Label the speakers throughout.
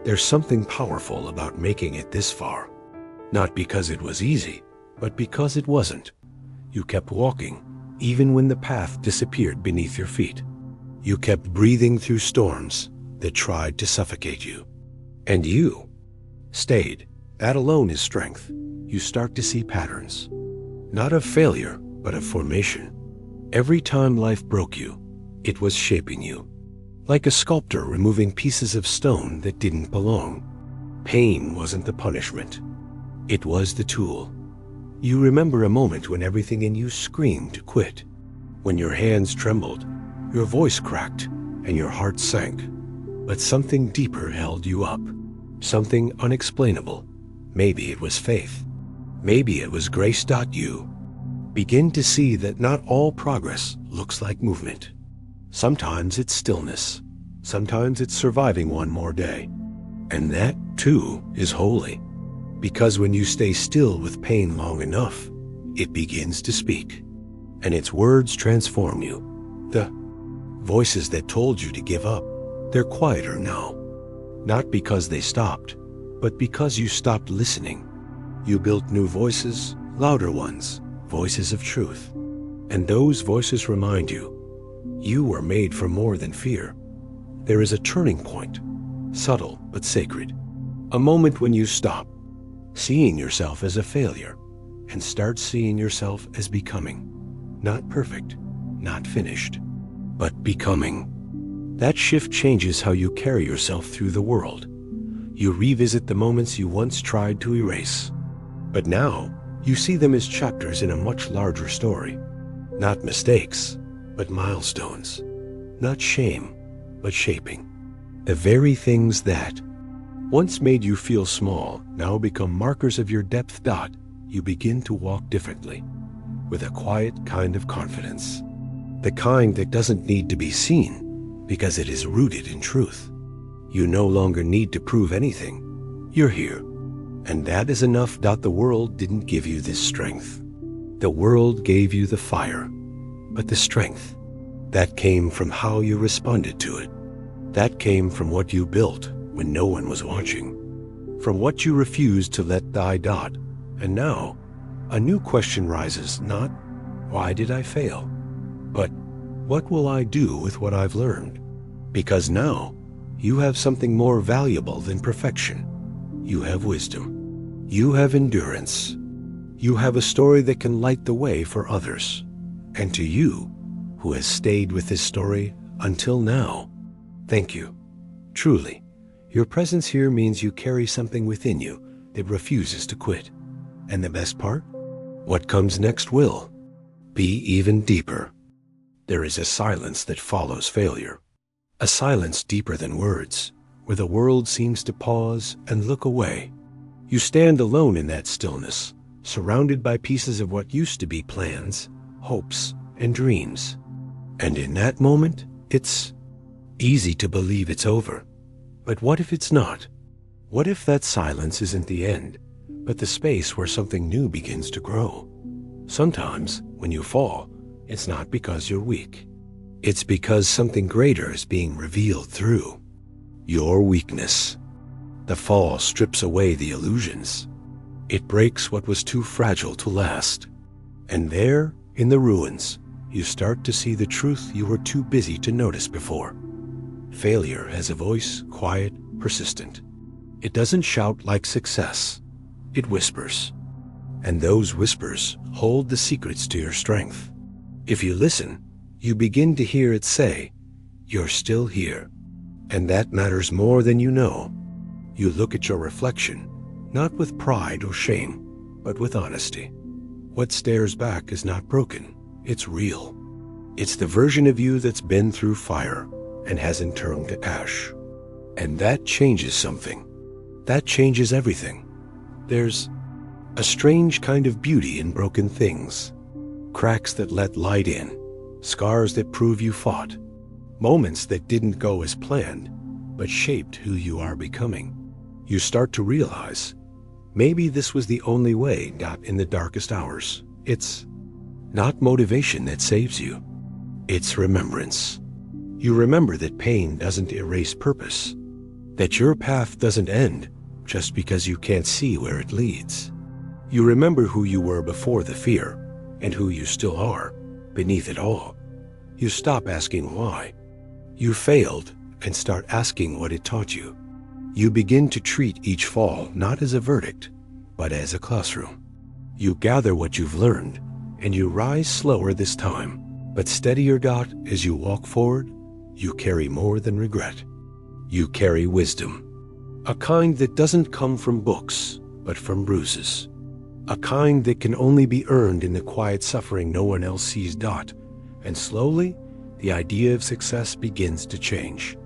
Speaker 1: There's something powerful about making it this far. Not because it was easy, but because it wasn't. You kept walking, even when the path disappeared beneath your feet. You kept breathing through storms that tried to suffocate you. And you stayed. That alone is strength. You start to see patterns. Not of failure, but of formation. Every time life broke you, it was shaping you. Like a sculptor removing pieces of stone that didn't belong. Pain wasn't the punishment. It was the tool. You remember a moment when everything in you screamed to quit. When your hands trembled, your voice cracked, and your heart sank. But something deeper held you up. Something unexplainable. Maybe it was faith. Maybe it was grace. You begin to see that not all progress looks like movement. Sometimes it's stillness. Sometimes it's surviving one more day. And that, too, is holy. Because when you stay still with pain long enough, it begins to speak. And its words transform you. The voices that told you to give up, they're quieter now. Not because they stopped, but because you stopped listening. You built new voices, louder ones, voices of truth. And those voices remind you, you were made for more than fear. There is a turning point, subtle but sacred. A moment when you stop seeing yourself as a failure and start seeing yourself as becoming. Not perfect, not finished, but becoming. That shift changes how you carry yourself through the world. You revisit the moments you once tried to erase. But now, you see them as chapters in a much larger story. Not mistakes, but milestones. Not shame, but shaping. The very things that once made you feel small now become markers of your depth. You begin to walk differently, with a quiet kind of confidence. The kind that doesn't need to be seen, because it is rooted in truth. You no longer need to prove anything. You're here. And that is enough. The world didn't give you this strength. The world gave you the fire, but the strength, that came from how you responded to it. That came from what you built when no one was watching, from what you refused to let die. And now, a new question rises, not, why did I fail? But, what will I do with what I've learned? Because now, you have something more valuable than perfection. You have wisdom. You have endurance. You have a story that can light the way for others. And to you, who has stayed with this story until now, thank you. Truly, your presence here means you carry something within you that refuses to quit. And the best part? What comes next will be even deeper. There is a silence that follows failure. A silence deeper than words, where the world seems to pause and look away. You stand alone in that stillness, surrounded by pieces of what used to be plans, hopes, and dreams. And in that moment, it's easy to believe it's over. But what if it's not? What if that silence isn't the end, but the space where something new begins to grow? Sometimes, when you fall, it's not because you're weak. It's because something greater is being revealed through your weakness. The fall strips away the illusions. It breaks what was too fragile to last. And there, in the ruins, you start to see the truth you were too busy to notice before. Failure has a voice, quiet, persistent. It doesn't shout like success. It whispers. And those whispers hold the secrets to your strength. If you listen, you begin to hear it say, "You're still here." And that matters more than you know. You look at your reflection, not with pride or shame, but with honesty. What stares back is not broken, it's real. It's the version of you that's been through fire and hasn't turned to ash. And that changes something. That changes everything. There's a strange kind of beauty in broken things. Cracks that let light in, scars that prove you fought, moments that didn't go as planned, but shaped who you are becoming. You start to realize, maybe this was the only way, not in the darkest hours. It's not motivation that saves you. It's remembrance. You remember that pain doesn't erase purpose. That your path doesn't end just because you can't see where it leads. You remember who you were before the fear and who you still are beneath it all. You stop asking why. You failed and start asking what it taught you. You begin to treat each fall not as a verdict, but as a classroom. You gather what you've learned, and you rise slower this time, but steadier. As you walk forward, you carry more than regret. You carry wisdom, a kind that doesn't come from books, but from bruises. A kind that can only be earned in the quiet suffering no one else sees. And slowly, the idea of success begins to change.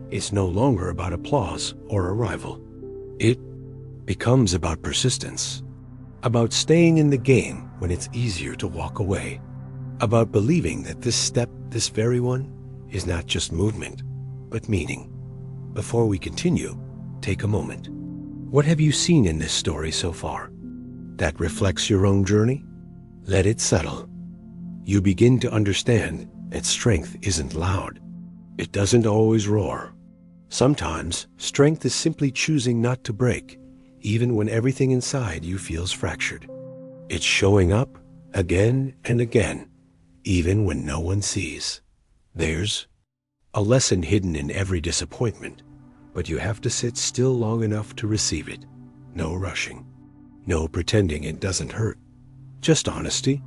Speaker 1: It's no longer about applause or arrival. It becomes about persistence, about staying in the game when it's easier to walk away, about believing that this step, this very one, is not just movement, but meaning. Before we continue, take a moment. What have you seen in this story so far that reflects your own journey? Let it settle. You begin to understand that strength isn't loud. It doesn't always roar. Sometimes, strength is simply choosing not to break, even when everything inside you feels fractured. It's showing up again and again, even when no one sees. There's a lesson hidden in every disappointment, but you have to sit still long enough to receive it. No rushing. No pretending it doesn't hurt. Just honesty.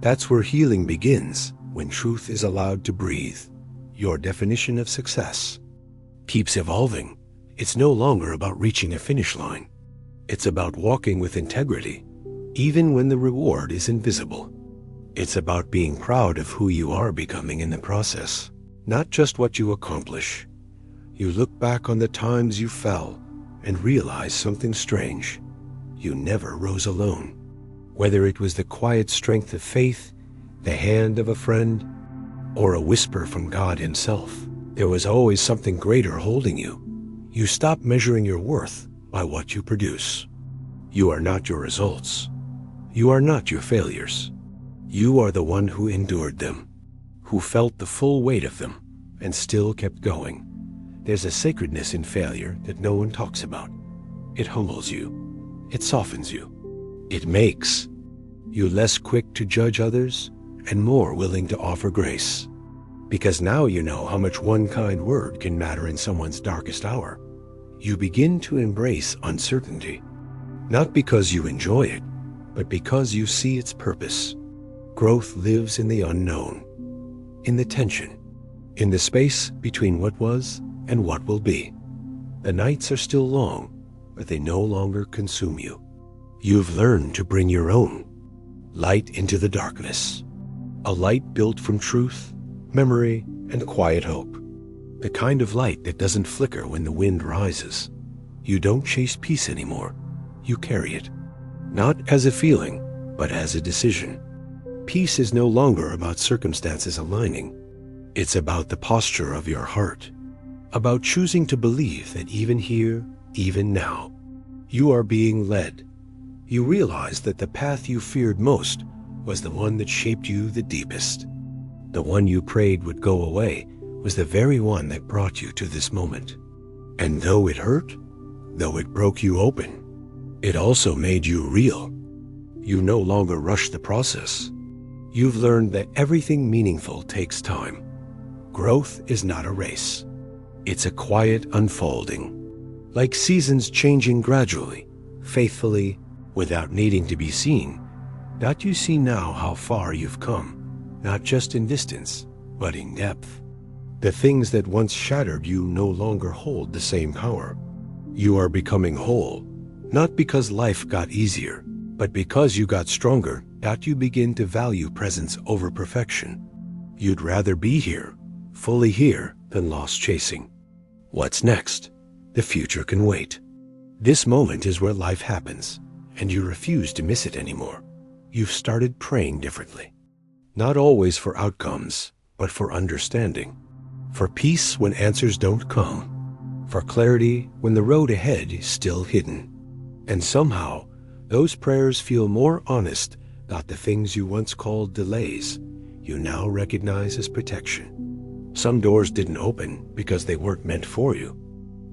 Speaker 1: That's where healing begins, when truth is allowed to breathe. Your definition of success keeps evolving. It's no longer about reaching a finish line. It's about walking with integrity, even when the reward is invisible. It's about being proud of who you are becoming in the process, not just what you accomplish. You look back on the times you fell and realize something strange. You never rose alone. Whether it was the quiet strength of faith, the hand of a friend, or a whisper from God himself, there was always something greater holding you. You stop measuring your worth by what you produce. You are not your results. You are not your failures. You are the one who endured them, who felt the full weight of them, and still kept going. There's a sacredness in failure that no one talks about. It humbles you. It softens you. It makes you less quick to judge others and more willing to offer grace. Because now you know how much one kind word can matter in someone's darkest hour. You begin to embrace uncertainty, not because you enjoy it, but because you see its purpose. Growth lives in the unknown, in the tension, in the space between what was and what will be. The nights are still long, but they no longer consume you. You've learned to bring your own light into the darkness, a light built from truth, memory, and quiet hope. The kind of light that doesn't flicker when the wind rises. You don't chase peace anymore. You carry it, not as a feeling, but as a decision. Peace is no longer about circumstances aligning. It's about the posture of your heart, about choosing to believe that even here, even now, you are being led. You realize that the path you feared most was the one that shaped you the deepest. The one you prayed would go away was the very one that brought you to this moment. And though it hurt, though it broke you open, it also made you real. You no longer rush the process. You've learned that everything meaningful takes time. Growth is not a race. It's a quiet unfolding, like seasons changing gradually, faithfully, without needing to be seen. That you see now how far you've come. Not just in distance, but in depth. The things that once shattered you no longer hold the same power. You are becoming whole, not because life got easier, but because you got stronger. That you begin to value presence over perfection. You'd rather be here, fully here, than lost chasing. What's next? The future can wait. This moment is where life happens, and you refuse to miss it anymore. You've started praying differently. Not always for outcomes, but for understanding. For peace when answers don't come. For clarity when the road ahead is still hidden. And somehow, those prayers feel more honest, not the things you once called delays, you now recognize as protection. Some doors didn't open because they weren't meant for you.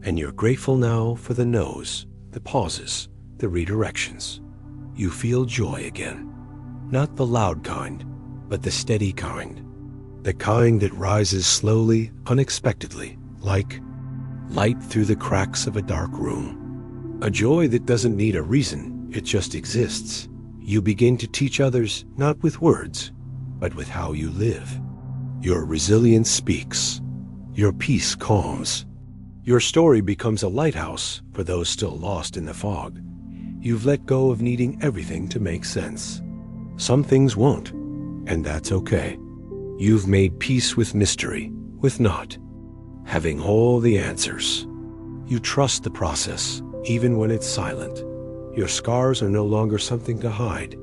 Speaker 1: And you're grateful now for the no's, the pauses, the redirections. You feel joy again. Not the loud kind, but the steady kind. The kind that rises slowly, unexpectedly, like light through the cracks of a dark room. A joy that doesn't need a reason, it just exists. You begin to teach others not with words, but with how you live. Your resilience speaks. Your peace calms. Your story becomes a lighthouse for those still lost in the fog. You've let go of needing everything to make sense. Some things won't, and that's okay. You've made peace with mystery, with not having all the answers. You trust the process, even when it's silent. Your scars are no longer something to hide.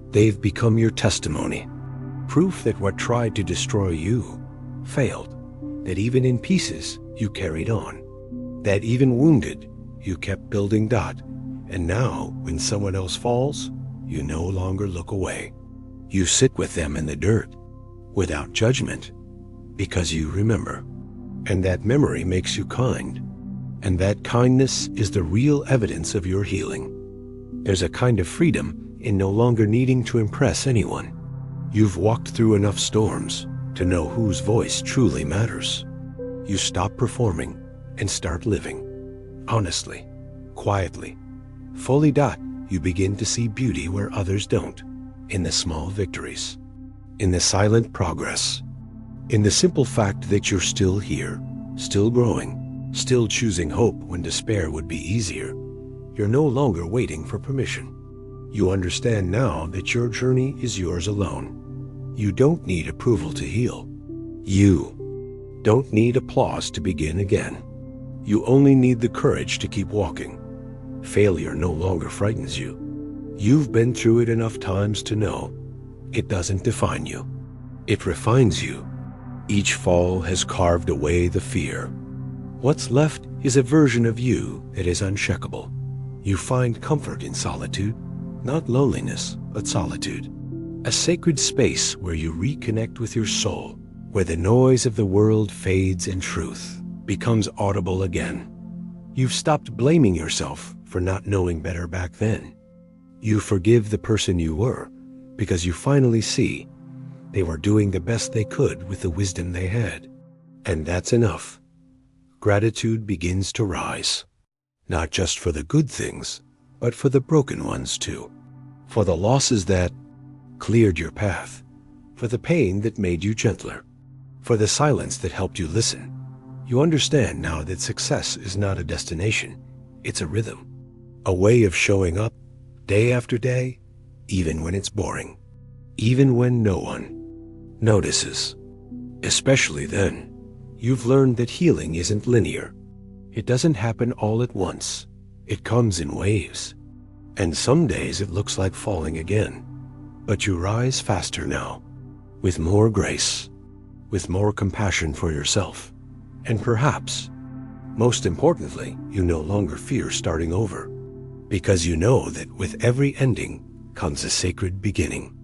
Speaker 1: They've become your testimony. Proof that what tried to destroy you failed. That even in pieces, you carried on. That even wounded, you kept building. And now, when someone else falls, you no longer look away. You sit with them in the dirt, without judgment, because you remember. And that memory makes you kind. And that kindness is the real evidence of your healing. There's a kind of freedom in no longer needing to impress anyone. You've walked through enough storms to know whose voice truly matters. You stop performing and start living. Honestly, quietly, fully. You begin to see beauty where others don't. In the small victories. In the silent progress. In the simple fact that you're still here, still growing, still choosing hope when despair would be easier. You're no longer waiting for permission. You understand now that your journey is yours alone. You don't need approval to heal. You don't need applause to begin again. You only need the courage to keep walking. Failure no longer frightens you. You've been through it enough times to know it doesn't define you. It refines you. Each fall has carved away the fear. What's left is a version of you that is unshakable. You find comfort in solitude, not loneliness, but solitude. A sacred space where you reconnect with your soul, where the noise of the world fades and truth becomes audible again. You've stopped blaming yourself for not knowing better back then. You forgive the person you were because you finally see they were doing the best they could with the wisdom they had. And that's enough. Gratitude begins to rise, not just for the good things, but for the broken ones too. For the losses that cleared your path, for the pain that made you gentler, for the silence that helped you listen. You understand now that success is not a destination, it's a rhythm, a way of showing up day after day, even when it's boring, even when no one notices. Especially then, you've learned that healing isn't linear. It doesn't happen all at once. It comes in waves. And some days it looks like falling again. But you rise faster now, with more grace, with more compassion for yourself. And perhaps, most importantly, you no longer fear starting over, because you know that with every ending comes a sacred beginning,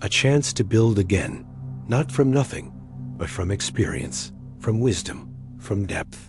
Speaker 1: a chance to build again, not from nothing, but from experience, from wisdom, from depth.